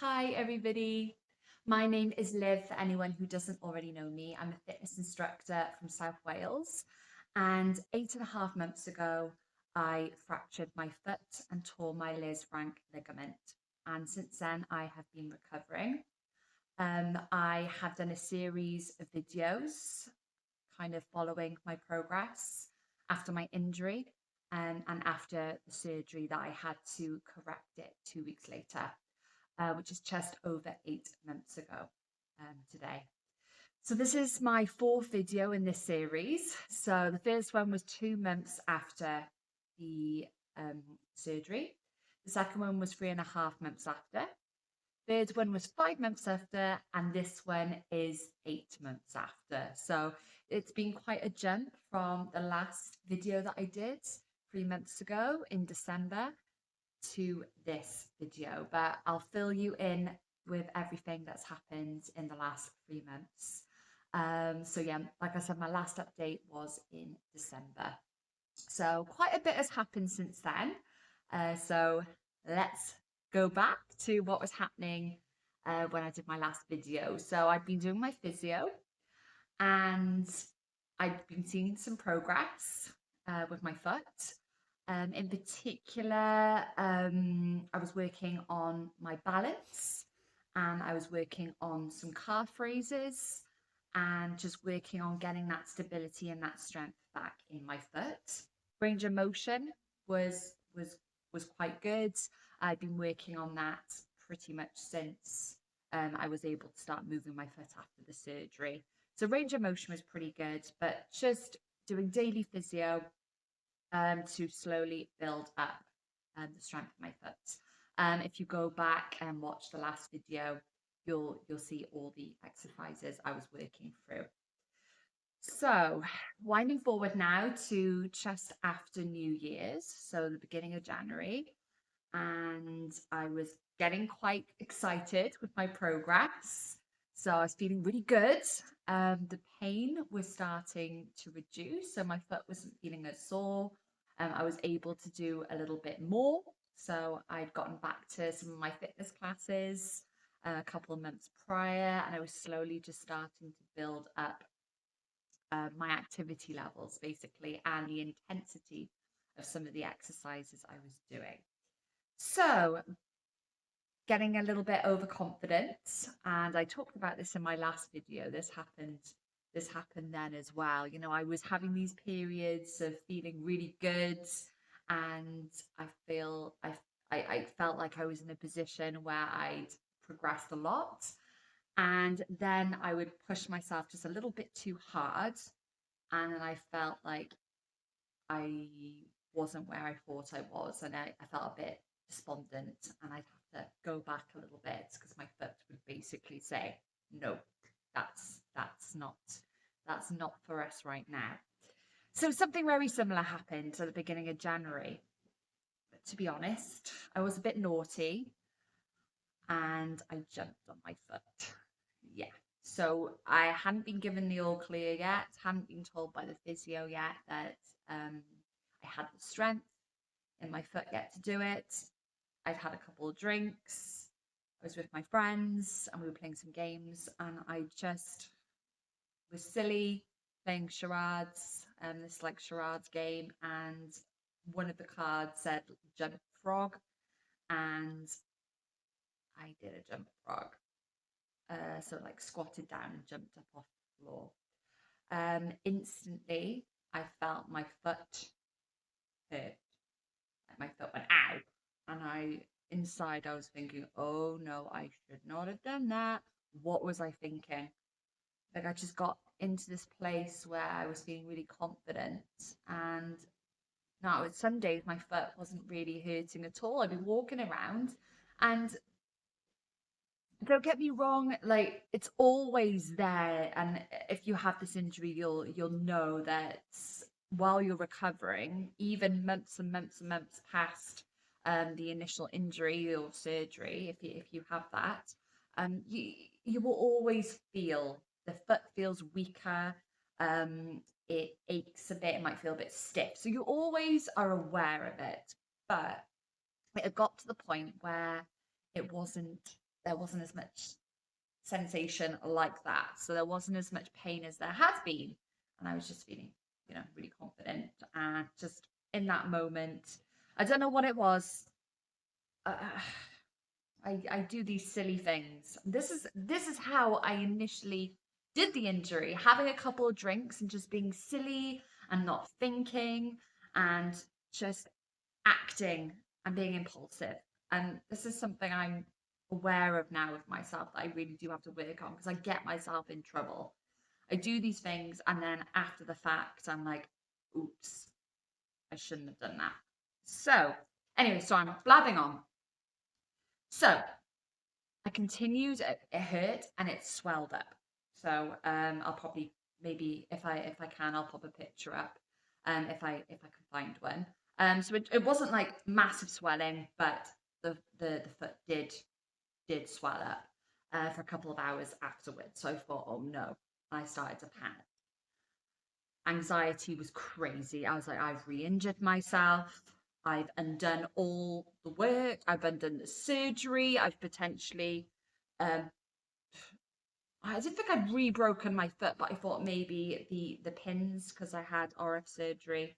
Hi, everybody. My name is Liv, for anyone who doesn't already know me. I'm a fitness instructor from South Wales. And 8.5 months ago, I fractured my foot and tore my Lisfranc ligament. And since then, I have been recovering. I have done a series of videos kind of following my progress after my injury and after the surgery that I had to correct it 2 weeks later, which is just over 8 months ago today. So this is my fourth video in this series. So the first one was 2 months after the surgery. The second one was 3.5 months after. Third one was 5 months after, and this one is 8 months after. So it's been quite a jump from the last video that I did 3 months ago in December to this video, but I'll fill you in with everything that's happened in the last 3 months. So yeah, like I said, my last update was in December. So quite a bit has happened since then. So let's go back to what was happening when I did my last video. So I've been doing my physio and I've been seeing some progress with my foot. In particular, I was working on my balance and I was working on some calf raises and just working on getting that stability and that strength back in my foot. Range of motion was was was quite good. I've been working on that pretty much since I was able to start moving my foot after the surgery. So range of motion was pretty good, but just doing daily physio to slowly build up the strength of my foot. If you go back and watch the last video, you'll see all the exercises I was working through. So winding forward now to just after New Year's, so the beginning of January, and I was getting quite excited with my progress. So I was feeling really good. The pain was starting to reduce, so my foot wasn't feeling as sore. I was able to do a little bit more. So I'd gotten back to some of my fitness classes a couple of months prior, and I was slowly just starting to build up my activity levels, basically, and the intensity of some of the exercises I was doing. So getting a little bit overconfident, and I talked about this in my last video. This happened then as well. I was having these periods of feeling really good, and I felt like I was in a position where I'd progressed a lot, and then I would push myself just a little bit too hard, and then I felt like I wasn't where I thought I was, and I felt a bit despondent, and I'd have to go back a little bit because my foot would basically say, "No, that's not for us right now." So something very similar happened at the beginning of January. But to be honest, I was a bit naughty and I jumped on my foot. Yeah. So I hadn't been given the all clear yet, hadn't been told by the physio yet that I had the strength in my foot yet to do it. I'd had a couple of drinks. I was with my friends and we were playing some games, and I just was silly playing charades, this like charades game, and one of the cards said jump frog, and I did a jump frog. So like squatted down and jumped up off the floor. Instantly, I felt my foot hurt. Like my foot went ow, and I was thinking, oh no, I should not have done that. What was I thinking? Like I just got into this place where I was feeling really confident, and now some days my foot wasn't really hurting at all. I'd be walking around, and don't get me wrong, like it's always there, and if you have this injury, you'll know that while you're recovering, even months and months and months past the initial injury or surgery, if you have that, you will always feel the foot feels weaker, it aches a bit, it might feel a bit stiff, so you always are aware of it, but it had got to the point where it wasn't there wasn't as much sensation like that. So there wasn't as much pain as there has been. And I was just feeling, really confident. And just in that moment, I don't know what it was. Uh, I do these silly things. This is how I initially did the injury, having a couple of drinks and just being silly and not thinking and just acting and being impulsive. And this is something I'm aware of now of myself that I really do have to work on, because I get myself in trouble. I do these things and then after the fact, I'm like, oops, I shouldn't have done that. So, anyway, so I'm blabbing on. So, I continued, it hurt and it swelled up. So, I'll probably, maybe if I can, I'll pop a picture up, if I can find one. So it wasn't like massive swelling, but the foot did swell up for a couple of hours afterwards. So I thought, oh no, I started to panic. Anxiety was crazy. I was like, I've re-injured myself. I've undone all the work. I've undone the surgery. I've potentially, um, I didn't think I'd re-broken my foot, but I thought maybe the pins, because I had RF surgery.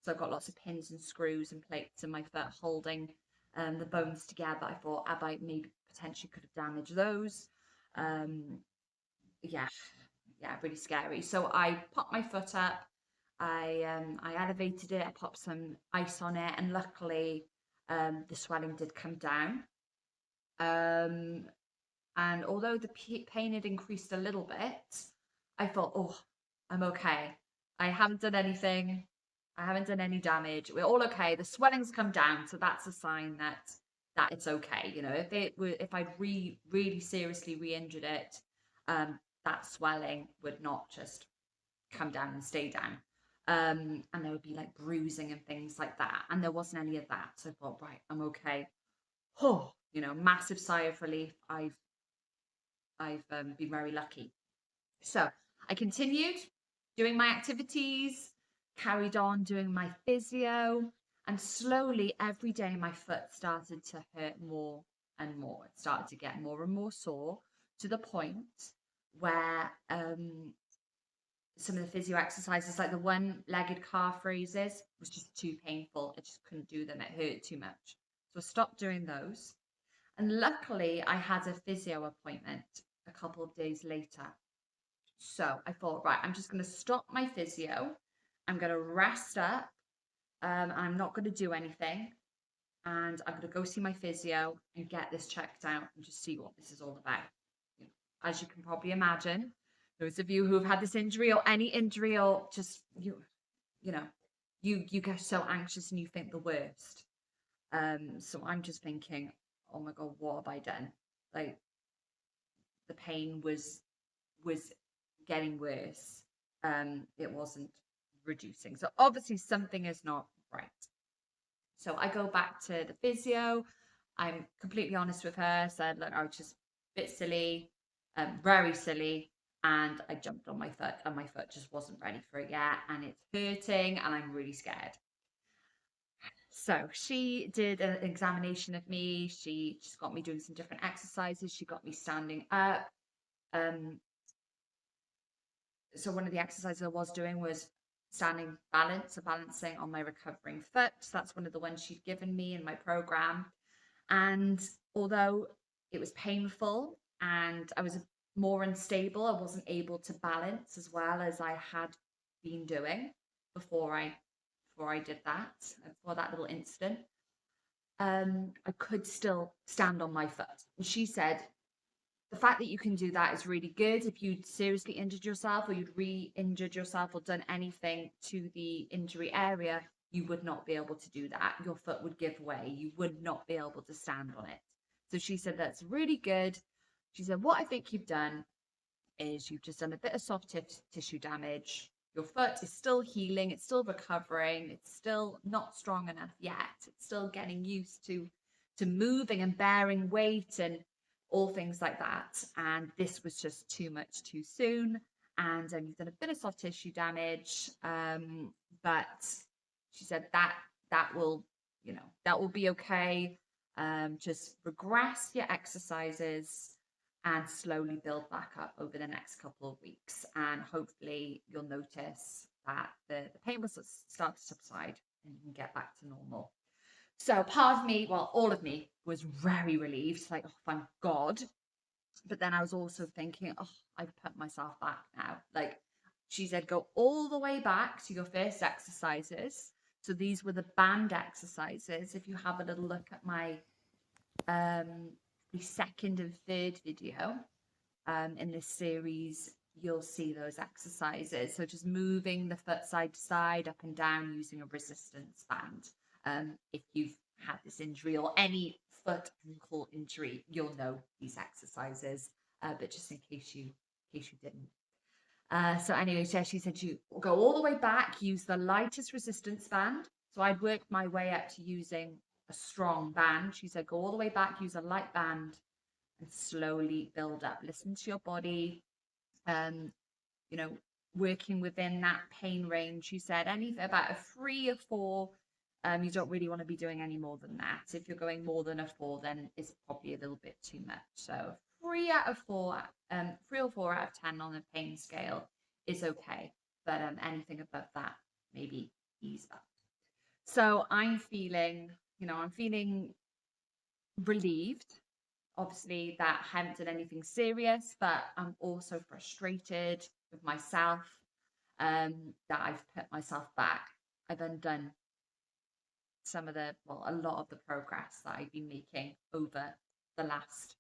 So I've got lots of pins and screws and plates in my foot holding the bones together. I thought I maybe potentially could have damaged those. Um, yeah, really scary. So I popped my foot up. I elevated it. I popped some ice on it, and luckily the swelling did come down. Um, and although the pain had increased a little bit, I thought, oh, I'm okay. I haven't done anything. I haven't done any damage. We're all okay. The swelling's come down, so that's a sign that it's okay. If I'd really seriously re-injured it, that swelling would not just come down and stay down. And there would be like bruising and things like that. And there wasn't any of that. So I thought, right, I'm okay. Oh, massive sigh of relief. I've been very lucky. So I continued doing my activities, carried on doing my physio, and slowly every day my foot started to hurt more and more. It started to get more and more sore, to the point where some of the physio exercises, like the one-legged calf raises, was just too painful. I just couldn't do them. It hurt too much. So I stopped doing those. And luckily, I had a physio appointment a couple of days later. So I thought, right, I'm just going to stop my physio. I'm going to rest up. I'm not going to do anything. And I'm going to go see my physio and get this checked out and just see what this is all about. As you can probably imagine, those of you who have had this injury or any injury, or just you get so anxious and you think the worst. So I'm just thinking, oh my God, what have I done? Like, the pain was getting worse. It wasn't reducing. So obviously something is not right. So I go back to the physio. I'm completely honest with her. Said, look, I was just a bit silly, very silly. And I jumped on my foot and my foot just wasn't ready for it yet. And it's hurting and I'm really scared. So she did an examination of me. She's got me doing some different exercises. She got me standing up. So one of the exercises I was doing was standing balance, so balancing on my recovering foot. So that's one of the ones she'd given me in my program. And although it was painful and I was more unstable, I wasn't able to balance as well as I had been doing before I did that, before that little incident. I could still stand on my foot. And she said, the fact that you can do that is really good. If you'd seriously injured yourself or you'd re-injured yourself or done anything to the injury area, you would not be able to do that. Your foot would give way. You would not be able to stand on it. So she said, that's really good. She said, what I think you've done is you've just done a bit of soft tissue damage. Your foot is still healing. It's still recovering. It's still not strong enough yet. It's still getting used to moving and bearing weight and all things like that. And this was just too much too soon. And you've done a bit of soft tissue damage. But she said that will be okay. Just regress your exercises and slowly build back up over the next couple of weeks. And hopefully you'll notice that the pain will start to subside and you can get back to normal. So part of me, well, all of me was very relieved, like, oh, thank God. But then I was also thinking, oh, I've put myself back now. Like she said, go all the way back to your first exercises. So these were the band exercises. If you have a little look at my the second and third video in this series, you'll see those exercises. So just moving the foot side to side, up and down using a resistance band. If you've had this injury or any foot ankle injury, you'll know these exercises. But just in case you didn't. So anyway, she said you go all the way back, use the lightest resistance band. So I'd worked my way up to using a strong band. She said go all the way back, use a light band, and slowly build up. Listen to your body. You know, working within that pain range. She said anything about a 3 or 4. You don't really want to be doing any more than that. If you're going more than a 4, then it's probably a little bit too much. So 3 out of 4, 3 or 4 out of 10 on the pain scale is okay. But anything above that, maybe ease up. So I'm feeling relieved. Obviously, that I haven't done anything serious, but I'm also frustrated with myself that I've put myself back. I've undone a lot of the progress that I've been making over the last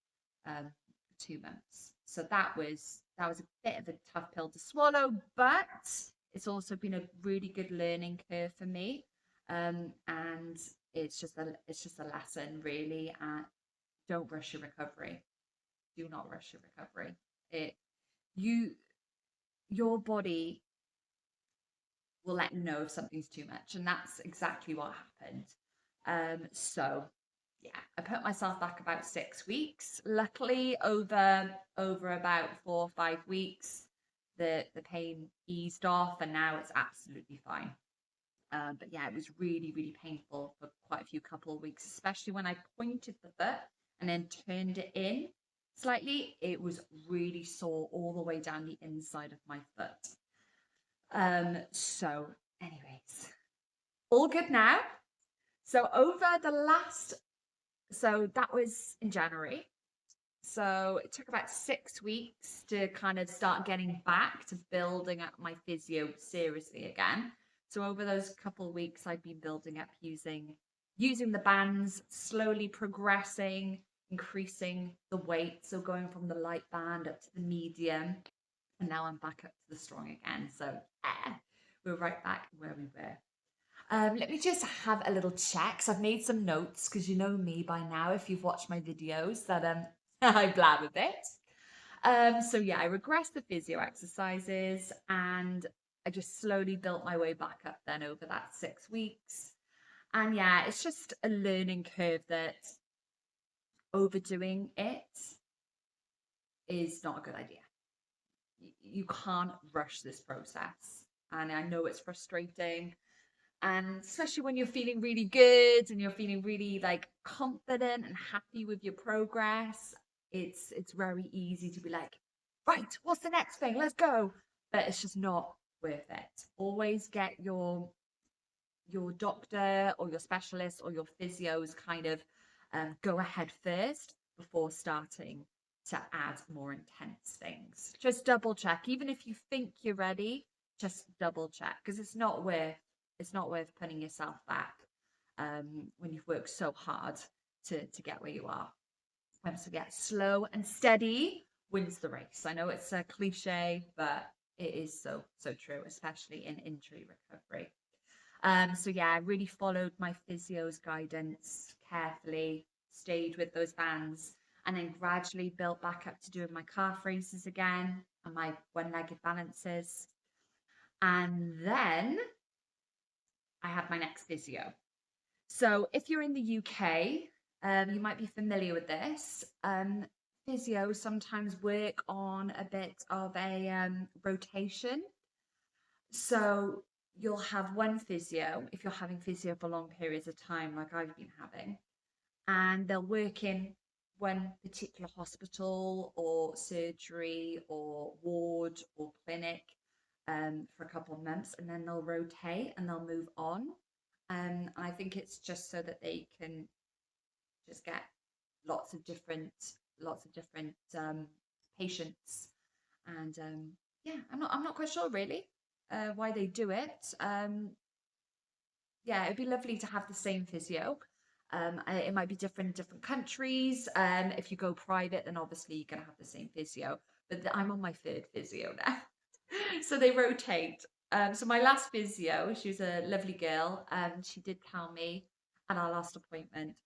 2 months. So that was a bit of a tough pill to swallow, but it's also been a really good learning curve for me. And it's just a lesson, really. Don't rush your recovery. Do not rush your recovery. Your body will let you know if something's too much, and that's exactly what happened. So yeah, I put myself back about 6 weeks. Luckily, over about 4 or 5 weeks, the pain eased off, and now it's absolutely fine. But yeah, it was really, really painful for quite a few couple of weeks, especially when I pointed the foot and then turned it in slightly. It was really sore all the way down the inside of my foot. So anyways, all good now. So so that was in January. So it took about 6 weeks to kind of start getting back to building up my physio seriously again. So over those couple of weeks, I've been building up using the bands, slowly progressing, increasing the weight. So going from the light band up to the medium, and now I'm back up to the strong again. So we're right back where we were. Let me just have a little check. So I've made some notes because you know me by now, if you've watched my videos, that I blab a bit. So yeah, I regressed the physio exercises and I just slowly built my way back up then over that 6 weeks. And yeah, it's just a learning curve that overdoing it is not a good idea. You can't rush this process. And I know it's frustrating. And especially when you're feeling really good and you're feeling really like confident and happy with your progress, it's very easy to be like, right, what's the next thing? Let's go. But it's just not worth it. Always get your doctor or your specialist or your physios kind of go ahead first before starting to add more intense things. Just double check. Even if you think you're ready, just double check, because it's not worth putting yourself back when you've worked so hard to get where you are. So yeah, slow and steady wins the race. I know it's a cliche, but it is so true, especially in injury recovery. So yeah, I really followed my physio's guidance carefully, stayed with those bands, and then gradually built back up to doing my calf raises again and my one-legged balances. And then I had my next physio. So if you're in the UK, you might be familiar with this. Physios sometimes work on a bit of a rotation. So you'll have one physio if you're having physio for long periods of time, like I've been having, and they'll work in one particular hospital or surgery or ward or clinic for a couple of months, and then they'll rotate and they'll move on. And I think it's just so that they can just get lots of different lots of different patients. And yeah, I'm not quite sure really why they do it. Yeah, it'd be lovely to have the same physio. It might be different in different countries. If you go private, then obviously you're gonna have the same physio. But I'm on my third physio now, so they rotate. So my last physio, she was a lovely girl, and she did tell me at our last appointment.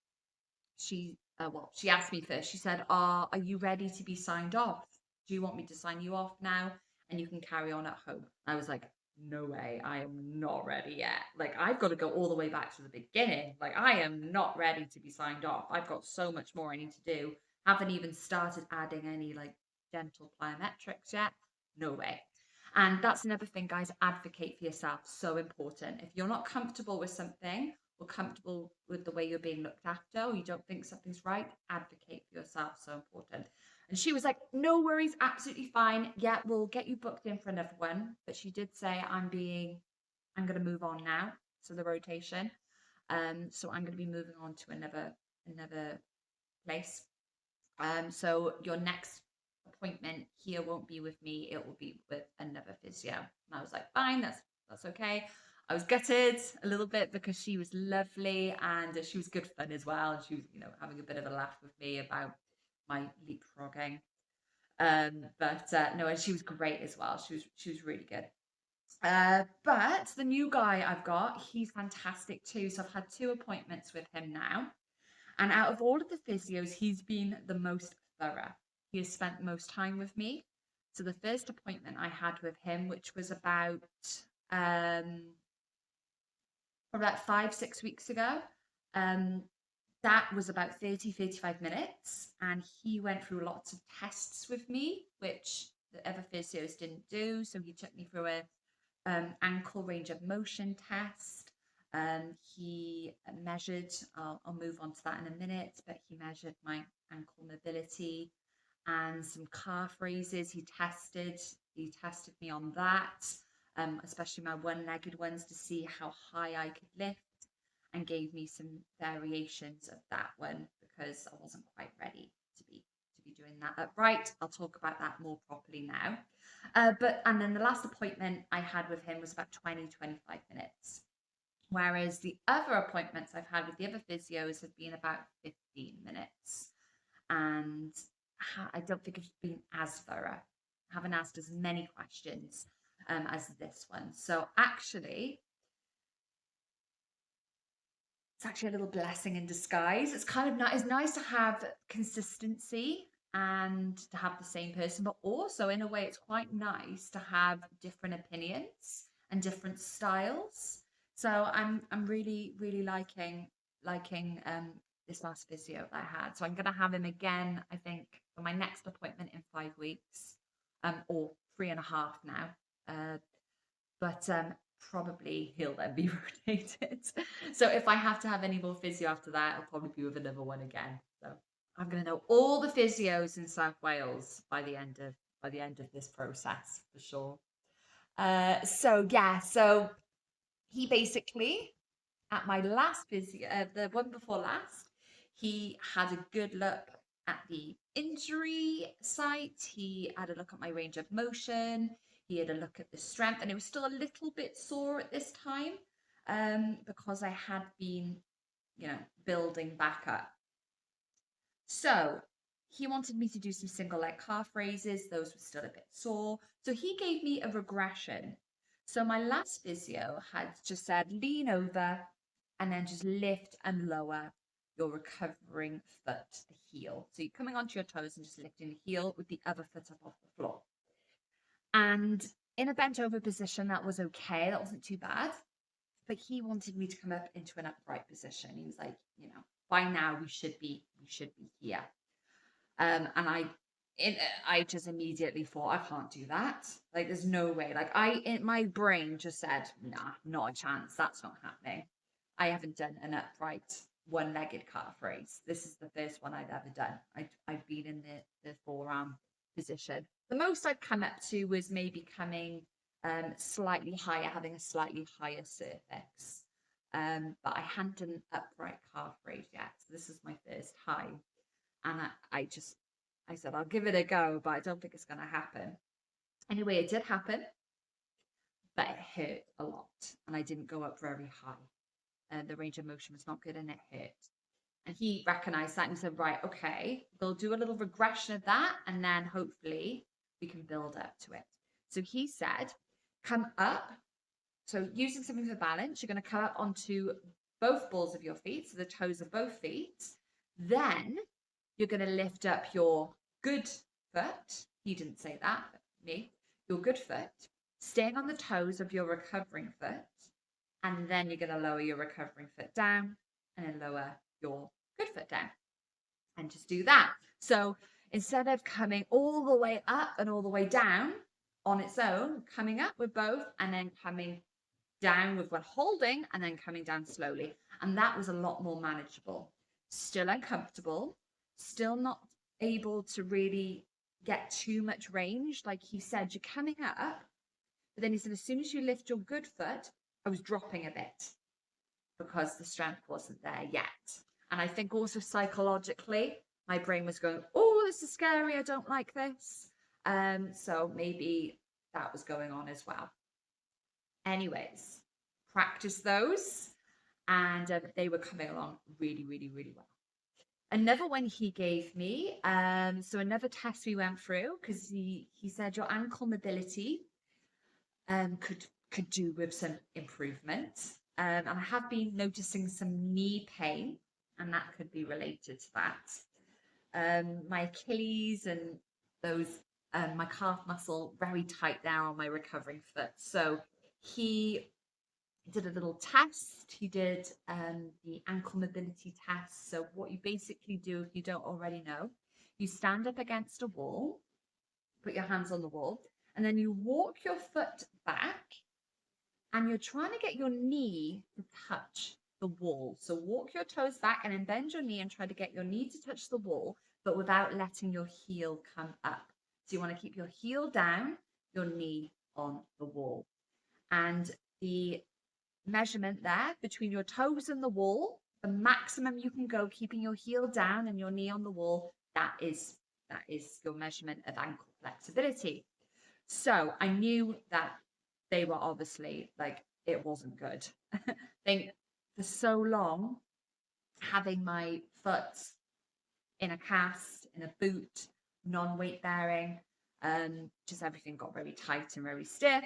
She asked me first. She said, "Are you ready to be signed off? Do you want me to sign you off now, and you can carry on at home?" I was like, "No way, I am not ready yet. Like, I've got to go all the way back to the beginning. Like, I am not ready to be signed off. I've got so much more I need to do. Haven't even started adding any like dental plyometrics yet. No way." And that's another thing, guys, advocate for yourself. So important. If you're not comfortable with something or comfortable with the way you're being looked after, or you don't think something's right, advocate for yourself. So important. And she was like, "No worries, absolutely fine. Yeah, we'll get you booked in for another one." But she did say, I'm going to move on now. So the rotation. So I'm going to be moving on to another place. So your next appointment here won't be with me, it will be with another physio. And I was like, fine, that's okay. I was gutted a little bit because she was lovely and she was good fun as well. And she was, having a bit of a laugh with me about my leapfrogging. But no, and she was great as well. She was really good. But the new guy I've got, he's fantastic too. So I've had 2 appointments with him now. And out of all of the physios, he's been the most thorough. He has spent the most time with me. So the first appointment I had with him, which was um, about 5, 6 weeks ago, um, that was about 30, 35 minutes. And he went through lots of tests with me, which the other physios didn't do. So he took me through a ankle range of motion test. He measured, I'll move on to that in a minute, but he measured my ankle mobility and some calf raises. He tested me on that, especially my one-legged ones to see how high I could lift, and gave me some variations of that one because I wasn't quite ready to be doing that upright. I'll talk about that more properly now. And then the last appointment I had with him was about 20, 25 minutes. Whereas the other appointments I've had with the other physios have been about 15 minutes. And I don't think it's been as thorough. I haven't asked as many questions as this one. So actually, it's actually a little blessing in disguise. It's kind of nice. It's nice to have consistency and to have the same person, but also in a way, it's quite nice to have different opinions and different styles. So I'm really really liking this last physio that I had. So I'm gonna have him again, I think, for my next appointment in 5 weeks, or 3.5 now. But probably he'll then be rotated. So if I have to have any more physio after that, I'll probably be with another one again. So I'm going to know all the physios in South Wales by the end of this process for sure. So yeah, so he basically at my last physio, the one before last, he had a good look at the injury site. He had a look at my range of motion. He had a look at the strength, and it was still a little bit sore at this time, because I had been, building back up. So he wanted me to do some single leg calf raises. Those were still a bit sore. So he gave me a regression. So my last physio had just said, lean over and then just lift and lower your recovering foot, the heel. So you're coming onto your toes and just lifting the heel with the other foot up off the floor. And in a bent over position, that was okay. That wasn't too bad. But he wanted me to come up into an upright position. He was like, by now we should be here. And I just immediately thought, I can't do that. Like, there's no way. Like, my brain just said, nah, not a chance. That's not happening. I haven't done an upright one-legged calf raise. This is the first one I've ever done. I've been in the forearm position. The most I've come up to was maybe coming slightly higher, having a slightly higher cervix. But I hadn't done an upright calf raise yet. So this is my first time. And I said, I'll give it a go, but I don't think it's going to happen. Anyway, it did happen, but it hurt a lot. And I didn't go up very high. The range of motion was not good and it hurt. And he recognized that and said, right, okay, we'll do a little regression of that. And then hopefully we can build up to it. So he said, come up. So using something for balance, you're going to come up onto both balls of your feet, so the toes of both feet. Then you're going to lift up your good foot. He didn't say that, but me. Your good foot, staying on the toes of your recovering foot. And then you're going to lower your recovering foot down and then lower your good foot down. And just do that. So instead of coming all the way up and all the way down on its own, coming up with both and then coming down with one holding and then coming down slowly. And that was a lot more manageable. Still uncomfortable, still not able to really get too much range. Like he said, you're coming up, but then he said, as soon as you lift your good foot, I was dropping a bit because the strength wasn't there yet. And I think also psychologically, my brain was going, oh, this is scary. I don't like this. So maybe that was going on as well. Anyways, practice those. And they were coming along really, really, really well. Another one he gave me, so another test we went through, because he said your ankle mobility could do with some improvement. And I have been noticing some knee pain, and that could be related to that. My Achilles and those, my calf muscle very tight there on my recovering foot. So he did a little test. He did the ankle mobility test. So what you basically do, if you don't already know, you stand up against a wall, put your hands on the wall, and then you walk your foot back and you're trying to get your knee to touch the wall. So walk your toes back and then bend your knee and try to get your knee to touch the wall, but without letting your heel come up. So you want to keep your heel down, your knee on the wall. And the measurement there between your toes and the wall, the maximum you can go keeping your heel down and your knee on the wall, that is your measurement of ankle flexibility. So I knew that they were obviously like, it wasn't good. I think for so long, having my foot in a cast, in a boot, non-weight bearing, just everything got very tight and very stiff.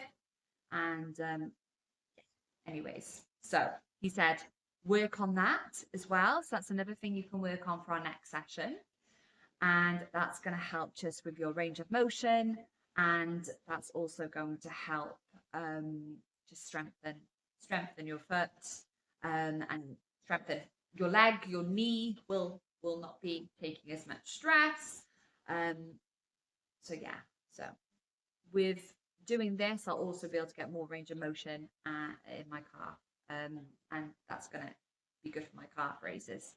And anyways, so he said, work on that as well. So that's another thing you can work on for our next session. And that's going to help just with your range of motion. And that's also going to help just strengthen your foot and strengthen your leg. Your knee will not be taking as much stress. So yeah, so with doing this, I'll also be able to get more range of motion in my calf. And that's going to be good for my calf raises.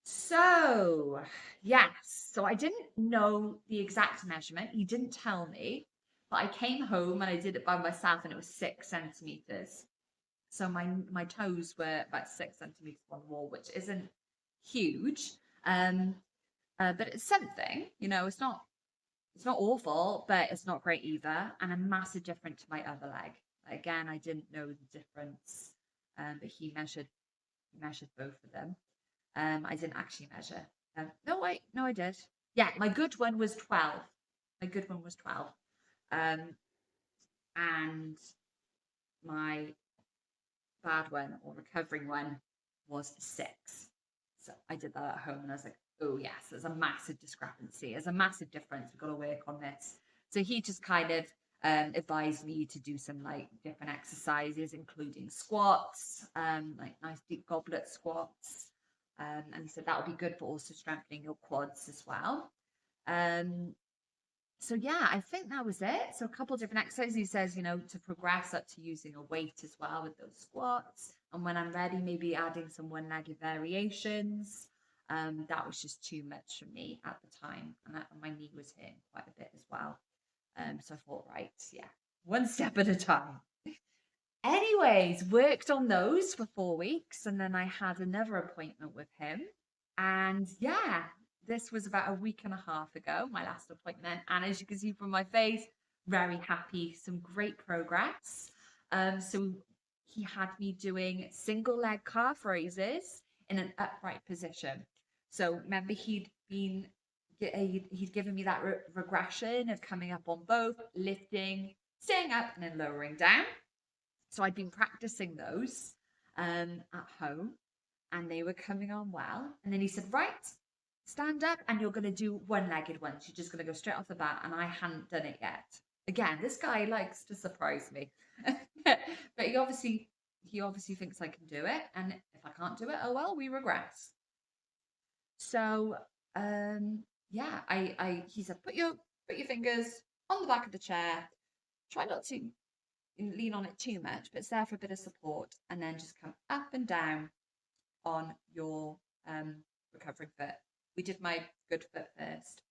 So, yes. So I didn't know the exact measurement. He didn't tell me. But I came home and I did it by myself and it was 6 centimeters. So my toes were about 6 centimeters on the wall, which isn't huge. But it's something, it's not awful, but it's not great either. And a massive difference to my other leg. Again, I didn't know the difference, but he measured both of them. I didn't actually measure. No, I did. Yeah, my good one was 12. And my bad one or recovering one was 6. So I did that at home and I was like, oh yes, there's a massive discrepancy. There's a massive difference. We've got to work on this. So he just kind of advised me to do some like different exercises, including squats, like nice deep goblet squats. And he said that would be good for also strengthening your quads as well. So yeah, I think that was it. So a couple of different exercises. He says, to progress up to using a weight as well with those squats. And when I'm ready, maybe adding some one-legged variations. That was just too much for me at the time, and my knee was hurting quite a bit as well. So I thought, right, yeah, one step at a time. Anyways, worked on those for 4 weeks, and then I had another appointment with him. And yeah, this was about a week and a half ago, my last appointment. And as you can see from my face, very happy, some great progress. So he had me doing single leg calf raises in an upright position. So remember, he'd given me that regression of coming up on both, lifting, staying up, and then lowering down. So I'd been practicing those at home, and they were coming on well. And then he said, right, stand up, and you're going to do one-legged ones. You're just going to go straight off the bat. And I hadn't done it yet. Again, this guy likes to surprise me. But he obviously thinks I can do it. And if I can't do it, oh well, we regress. So yeah, he said, put your fingers on the back of the chair. Try not to lean on it too much, but it's there for a bit of support, and then just come up and down on your recovering foot. We did my good foot first.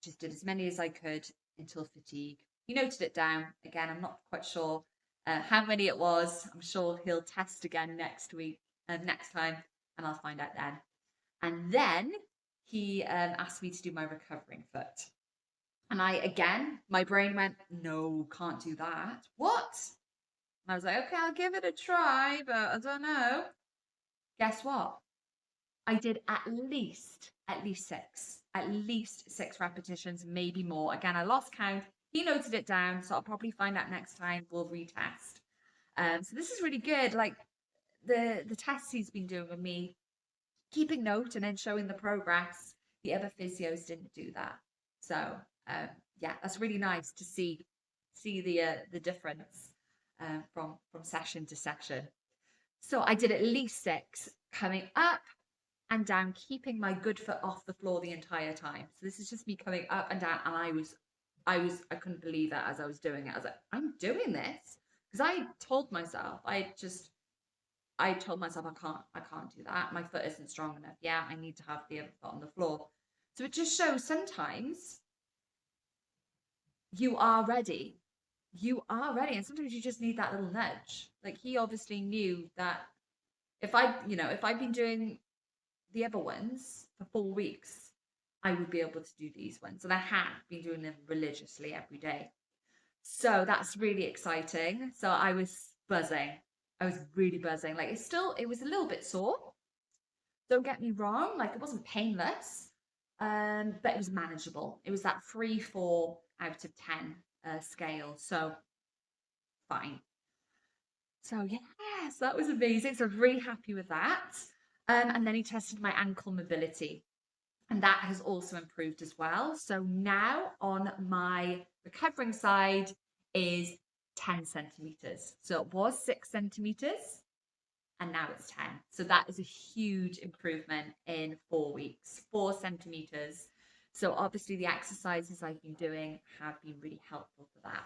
Just did as many as I could until fatigue. He noted it down. Again, I'm not quite sure how many it was. I'm sure he'll test again next time, and I'll find out then. And then he asked me to do my recovering foot. And my brain went, no, can't do that. What? And I was like, okay, I'll give it a try, but I don't know. Guess what? I did at least six repetitions, maybe more. Again, I lost count. He noted it down, so I'll probably find out next time. We'll retest. So this is really good. Like the tests he's been doing with me, keeping note and then showing the progress. The other physios didn't do that. So yeah, that's really nice to see the difference from session to session. So I did at least six, coming up and down, keeping my good foot off the floor the entire time. So this is just me coming up and down, and I couldn't believe it as I was doing it. I was like, I'm doing this because I told myself I can't do that. My foot isn't strong enough. Yeah, I need to have the other foot on the floor. So it just shows sometimes you are ready. You are ready. And sometimes you just need that little nudge. Like he obviously knew that if I'd been doing the other ones for 4 weeks, I would be able to do these ones. And I had been doing them religiously every day. So that's really exciting. So I was buzzing. I was really buzzing. Like it was a little bit sore. Don't get me wrong, like it wasn't painless, but it was manageable. It was that 3-4 out of 10 scale, so fine. So yes, that was amazing. So I was really happy with that. And then he tested my ankle mobility, and that has also improved as well. So now on my recovering side is 10 centimeters. So it was 6 centimeters, and now it's 10. So that is a huge improvement in 4 weeks, 4 centimeters. So obviously the exercises I've been doing have been really helpful for that.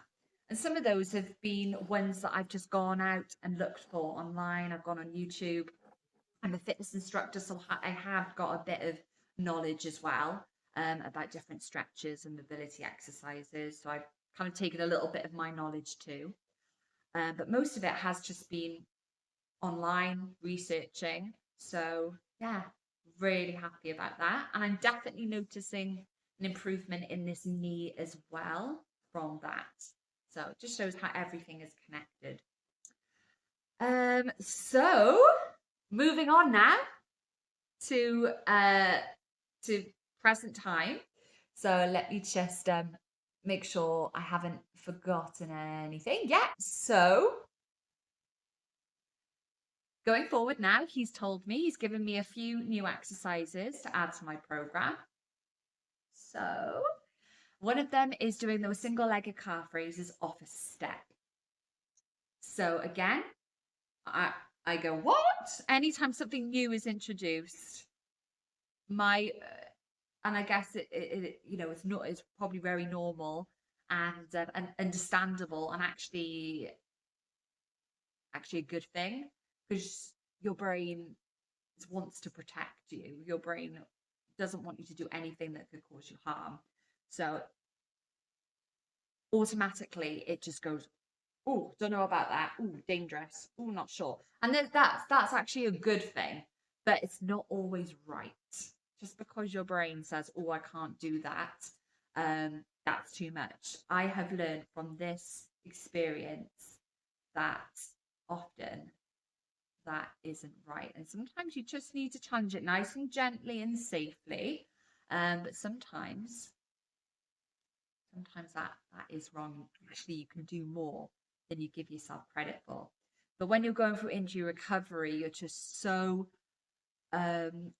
And some of those have been ones that I've just gone out and looked for online. I've gone on YouTube. I'm a fitness instructor, so I have got a bit of knowledge as well about different stretches and mobility exercises. So I've kind of taken a little bit of my knowledge too. But most of it has just been online researching. So yeah, really happy about that. And I'm definitely noticing an improvement in this knee as well from that. So it just shows how everything is connected. So moving on now to present time. So let me just make sure I haven't forgotten anything yet. So going forward now, he's told me, he's given me a few new exercises to add to my program. So one of them is doing those single-legged calf raises off a step. So again, I go, what? Anytime something new is introduced, my and I guess it's probably very normal and understandable, and actually a good thing, because your brain wants to protect you. Your brain doesn't want you to do anything that could cause you harm. So automatically it just goes, oh, don't know about that. Oh, dangerous. Oh, not sure. And then that's actually a good thing, but it's not always right. Just because your brain says, oh, I can't do that, that's too much. I have learned from this experience that often that isn't right. And sometimes you just need to challenge it nice and gently and safely. But sometimes that is wrong. Actually, you can do more than you give yourself credit for. But when you're going through injury recovery, you're just so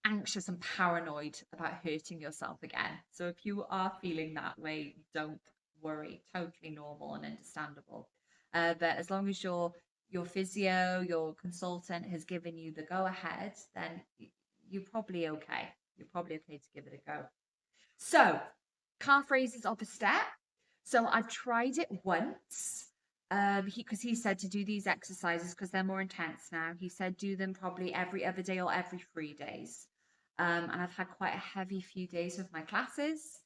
anxious and paranoid about hurting yourself again. So if you are feeling that way, don't worry. Totally normal and understandable. But as long as your physio, your consultant has given you the go ahead, then you're probably okay. You're probably okay to give it a go. So, calf raises off a step. So I've tried it once. Because he said to do these exercises because they're more intense now. He said do them probably every other day or every 3 days. And I've had quite a heavy few days with my classes.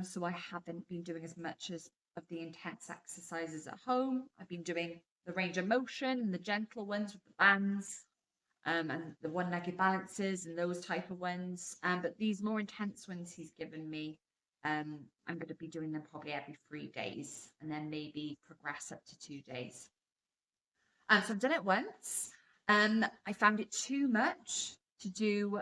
So I haven't been doing as much of the intense exercises at home. I've been doing the range of motion and the gentle ones with the bands, and the one-legged balances and those type of ones. But these more intense ones he's given me, I'm going to be doing them probably every 3 days, and then maybe progress up to 2 days. So I've done it once. I found it too much to do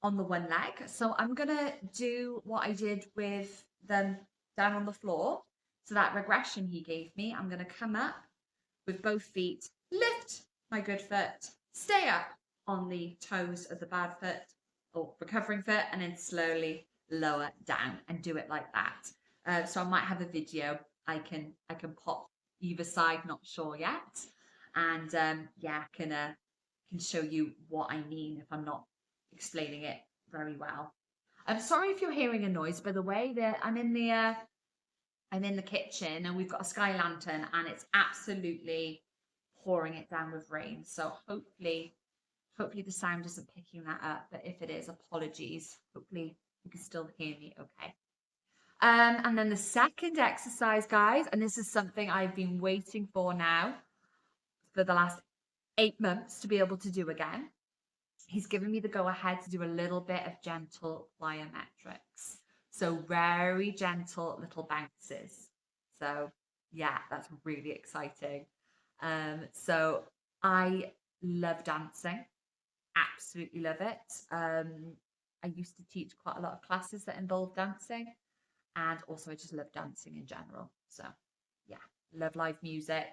on the one leg. So I'm going to do what I did with them down on the floor. So that regression he gave me, I'm going to come up with both feet, lift my good foot, stay up on the toes of the bad foot or recovering foot, and then slowly lower down and do it like that. So I might have a video I can pop either side, not sure yet. And yeah, can show you what I mean if I'm not explaining it very well. I'm sorry if you're hearing a noise, by the way. That I'm in the kitchen and we've got a sky lantern and it's absolutely pouring it down with rain. So hopefully the sound isn't picking that up. But if it is, apologies. Hopefully you can still hear me okay. And then the second exercise, guys, and this is something I've been waiting for now for the last 8 months to be able to do again. He's given me the go ahead to do a little bit of gentle plyometrics. So very gentle little bounces. So yeah, that's really exciting. So I love dancing, absolutely love it. I used to teach quite a lot of classes that involve dancing, and also I just love dancing in general. So yeah, love live music.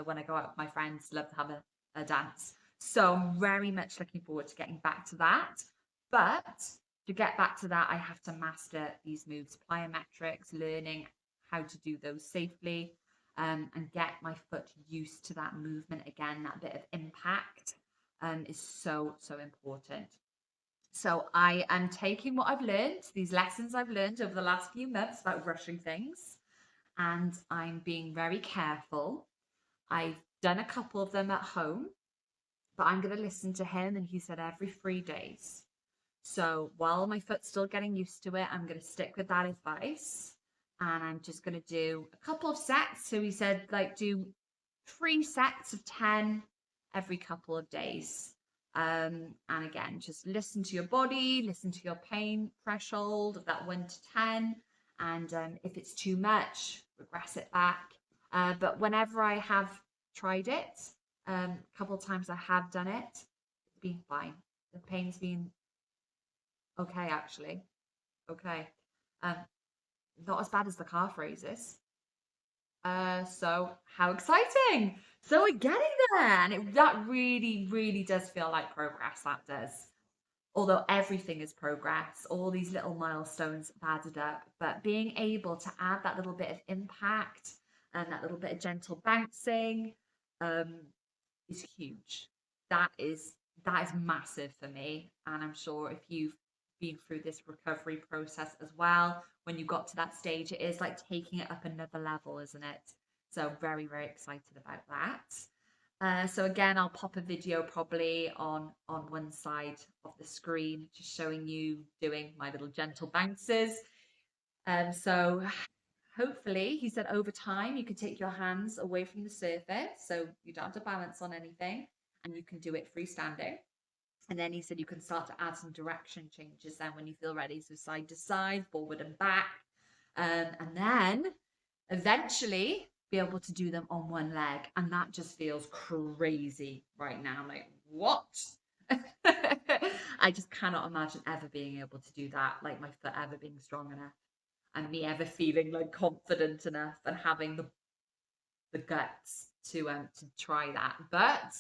When I go out with my friends, love to have a dance. So I'm very much looking forward to getting back to that. But to get back to that, I have to master these moves, plyometrics, learning how to do those safely, and get my foot used to that movement again. That bit of impact is so, so important. So I am taking what I've learned, these lessons I've learned over the last few months about rushing things, and I'm being very careful. I've done a couple of them at home, but I'm going to listen to him, and he said every 3 days. So while my foot's still getting used to it, I'm going to stick with that advice, and I'm just going to do a couple of sets. So he said, like, do 3 sets of 10 every couple of days. And again, just listen to your body, listen to your pain threshold of that 1 to 10. And if it's too much, regress it back. But whenever I have tried it, a couple of times I have done it, it's been fine. The pain's been okay, actually. Okay. Um, Not as bad as the calf raises. So how exciting! So we're getting there, and that really, really does feel like progress. That does. Although everything is progress, all these little milestones have added up, but being able to add that little bit of impact and that little bit of gentle bouncing, um, is huge. That is massive for me, and I'm sure if you've been through this recovery process as well. When you got to that stage, it is like taking it up another level, isn't it? So very, very excited about that. So again, I'll pop a video probably on one side of the screen, just showing you doing my little gentle bounces. So hopefully, he said over time you can take your hands away from the surface, so you don't have to balance on anything, and you can do it freestanding. And then he said you can start to add some direction changes then when you feel ready, so side to side, forward and back, and then eventually be able to do them on one leg, and that just feels crazy right now. I'm like, what? I just cannot imagine ever being able to do that, like my foot ever being strong enough and me ever feeling like confident enough and having the guts to try that. But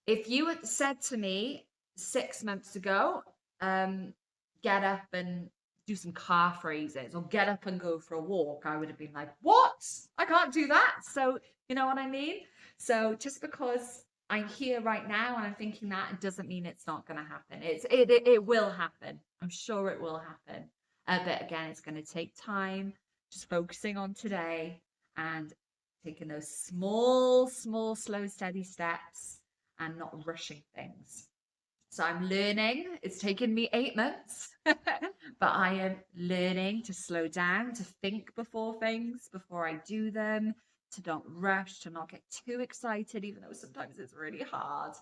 if you had said to me 6 months ago, get up and do some calf raises or get up and go for a walk, I would have been like, what? I can't do that. So, you know what I mean? So just because I'm here right now and I'm thinking that, it doesn't mean it's not going to happen. It will happen. I'm sure it will happen. But again, it's going to take time, just focusing on today and taking those small, small, slow, steady steps and not rushing things. So I'm learning. It's taken me 8 months, but I am learning to slow down, to think before things, before I do them, to not rush, to not get too excited, even though sometimes it's really hard.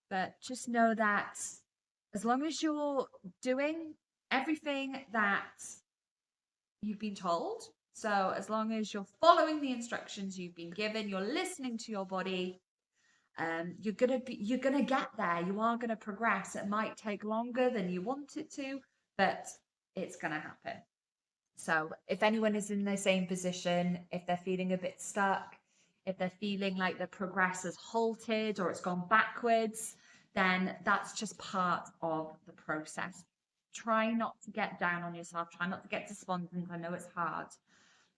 But just know that as long as you're doing everything that you've been told, so as long as you're following the instructions you've been given, you're listening to your body, you're gonna get there. You are gonna progress. It might take longer than you want it to, but it's gonna happen. So if anyone is in the same position, if they're feeling a bit stuck, if they're feeling like the progress has halted or it's gone backwards, then that's just part of the process. Try not to get down on yourself. Try not to get despondent. I know it's hard,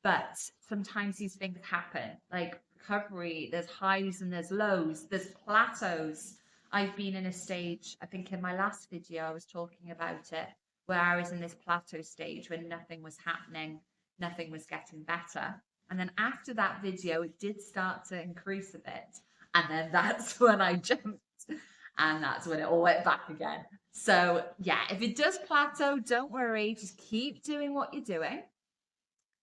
but sometimes these things happen. Like recovery, there's highs and there's lows, there's plateaus. I've been in a stage, I think in my last video, I was talking about it, where I was in this plateau stage when nothing was happening, nothing was getting better. And then after that video, it did start to increase a bit. And then that's when I jumped and that's when it all went back again. So yeah, if it does plateau, don't worry, just keep doing what you're doing.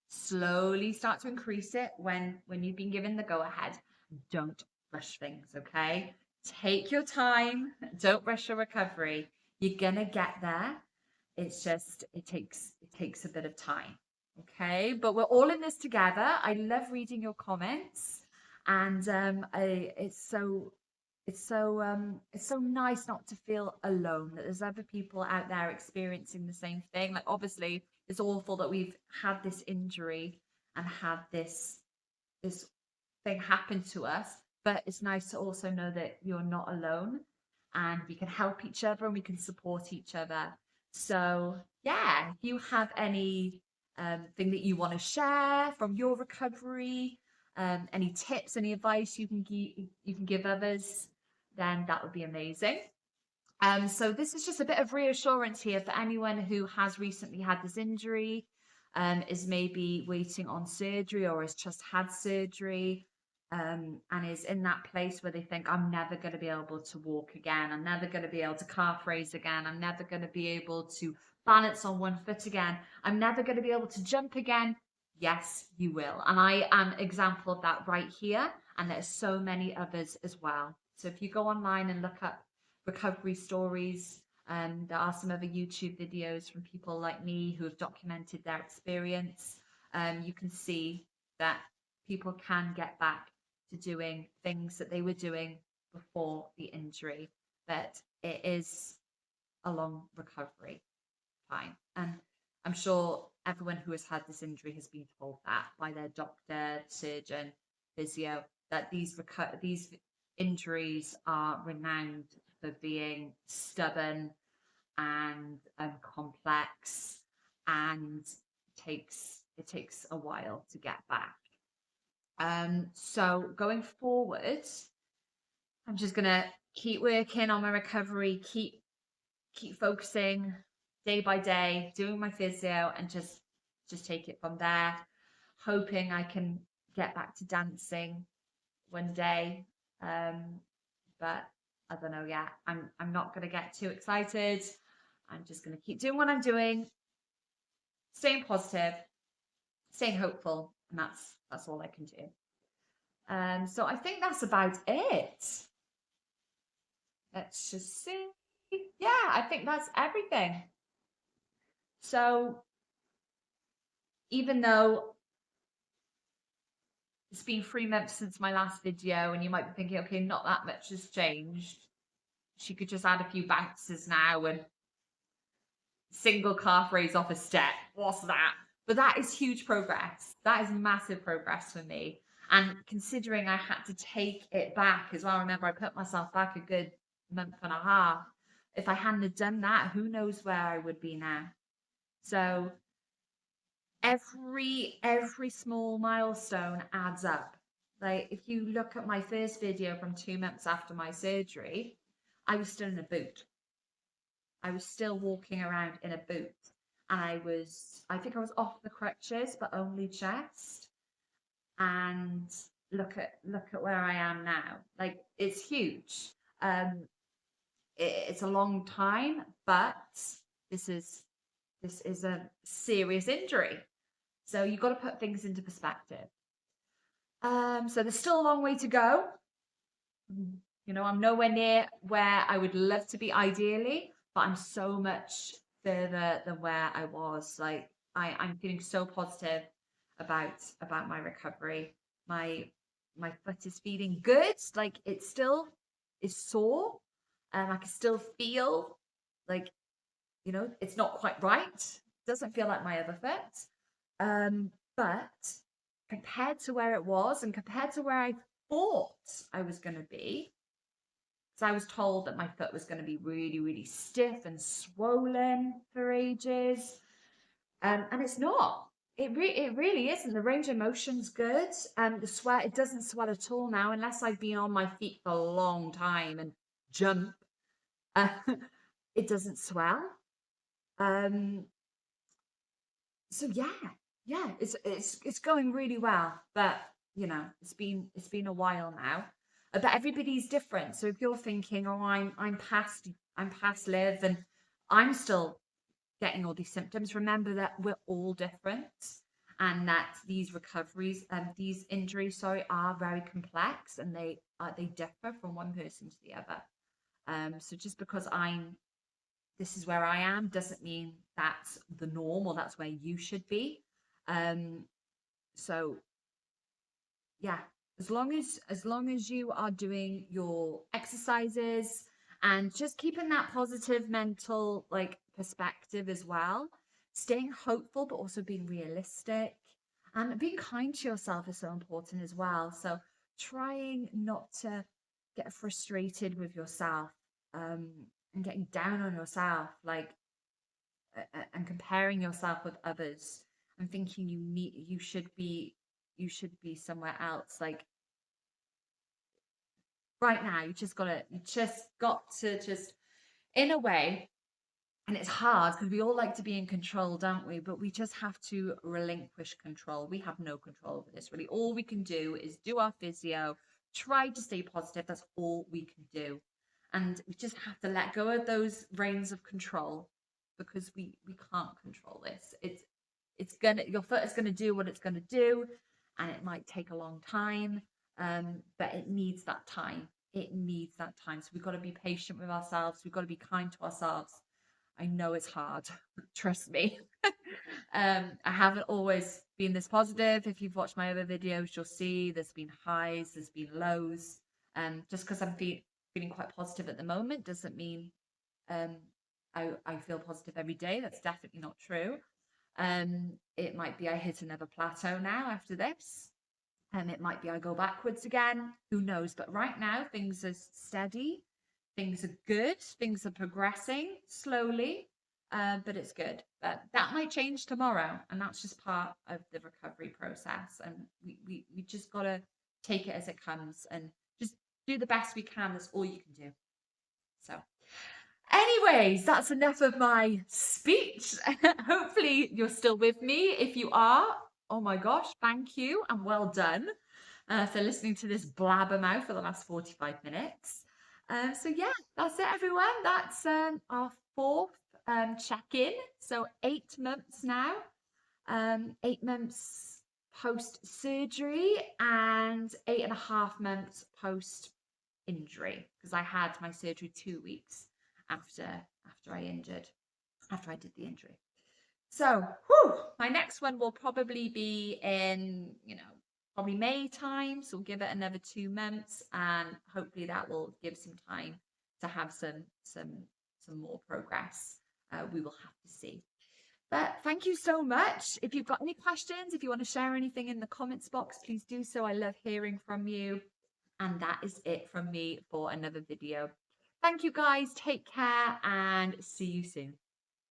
Slowly start to increase it when you've been given the go ahead. Don't rush things, okay? Take your time. Don't rush your recovery. You're gonna get there. It's just it takes a bit of time. Okay, but we're all in this together. I love reading your comments, and it's so nice not to feel alone, that there's other people out there experiencing the same thing. Like obviously it's awful that we've had this injury and had this thing happen to us, but it's nice to also know that you're not alone and we can help each other and we can support each other. So yeah, if you have any thing that you want to share from your recovery, any tips, any advice you can give others, then that would be amazing. So this is just a bit of reassurance here for anyone who has recently had this injury, is maybe waiting on surgery or has just had surgery, and is in that place where they think, I'm never going to be able to walk again. I'm never going to be able to calf raise again. I'm never going to be able to balance on one foot again. I'm never going to be able to jump again. Yes, you will. And I am an example of that right here. And there's so many others as well. So if you go online and look up recovery stories, there are some other YouTube videos from people like me who have documented their experience. You can see that people can get back to doing things that they were doing before the injury, but it is a long recovery time. And I'm sure everyone who has had this injury has been told that by their doctor, surgeon, physio, that these injuries are renowned for being stubborn and complex, and it takes a while to get back. So going forward, I'm just gonna keep working on my recovery, keep keep focusing day by day, doing my physio, and just take it from there. Hoping I can get back to dancing one day. But I don't know yet. I'm not gonna get too excited. I'm just gonna keep doing what I'm doing, staying positive, staying hopeful, and that's all I can do. So I think that's about it. Let's just see. Yeah, I think that's everything. So even though it's been 3 months since my last video, and you might be thinking, okay, not that much has changed. She could just add a few bounces now and single calf raise off a step. What's that? But that is huge progress. That is massive progress for me. And considering I had to take it back as well, remember I put myself back a good month and a half. If I hadn't have done that, who knows where I would be now. So every small milestone adds up. Like if you look at my first video from 2 months after my surgery, I was still in a boot. I was still walking around in a boot. And I think I was off the crutches, but only just. And look at where I am now. Like it's huge. It's a long time, but this is a serious injury. So you've got to put things into perspective. So there's still a long way to go. You know, I'm nowhere near where I would love to be ideally, but I'm so much further than where I was. Like I'm feeling so positive about my recovery. My foot is feeling good. Like it still is sore, and I can still feel like, you know, it's not quite right. Doesn't feel like my other foot. But compared to where it was and compared to where I thought I was going to be, because I was told that my foot was going to be really, really stiff and swollen for ages. And it's not. It really isn't. The range of motion's good. The sweat, it doesn't swell at all now, unless I've been on my feet for a long time and jump. Uh, it doesn't swell. So yeah, it's going really well. But you know, it's been a while now. But everybody's different. So if you're thinking, oh, I'm past Liv, and I'm still getting all these symptoms, remember that we're all different, and that these recoveries and these injuries, sorry, are very complex, and they differ from one person to the other. So just because this is where I am doesn't mean that's the norm or that's where you should be. So yeah, as long as you are doing your exercises and just keeping that positive mental like perspective as well, staying hopeful but also being realistic, and being kind to yourself is so important as well. So trying not to get frustrated with yourself, and getting down on yourself, like and comparing yourself with others and thinking you should be somewhere else. Like right now, you just got to just, in a way, and it's hard because we all like to be in control, don't we? But we just have to relinquish control. We have no control over this, really. All we can do is do our physio, try to stay positive. That's all we can do. And we just have to let go of those reins of control, because we can't control this. Your foot is gonna do what it's gonna do, and it might take a long time. But it needs that time. It needs that time. So we've got to be patient with ourselves. We've got to be kind to ourselves. I know it's hard, trust me. I haven't always been this positive. If you've watched my other videos, you'll see there's been highs, there's been lows. Just because I'm feeling quite positive at the moment doesn't mean I feel positive every day. That's definitely not true. It might be I hit another plateau now after this. It might be I go backwards again. Who knows? But right now, things are steady. Things are good. Things are progressing slowly, but it's good. But that might change tomorrow, and that's just part of the recovery process. And we just got to take it as it comes and just do the best we can. That's all you can do. So Anyways, that's enough of my speech. Hopefully you're still with me. If you are, oh my gosh, thank you and well done for listening to this blabbermouth for the last 45 minutes. So yeah, that's it, everyone. That's our fourth check-in. So 8 months now, 8 months post-surgery and 8.5 months post-injury, because I had my surgery 2 weeks after I did the injury. So, my next one will probably be in, probably May time. So we'll give it another 2 months, and hopefully that will give some time to have some more progress. We will have to see. But thank you so much. If you've got any questions, if you want to share anything in the comments box, please do so. I love hearing from you. And that is it from me for another video. Thank you guys. Take care and see you soon.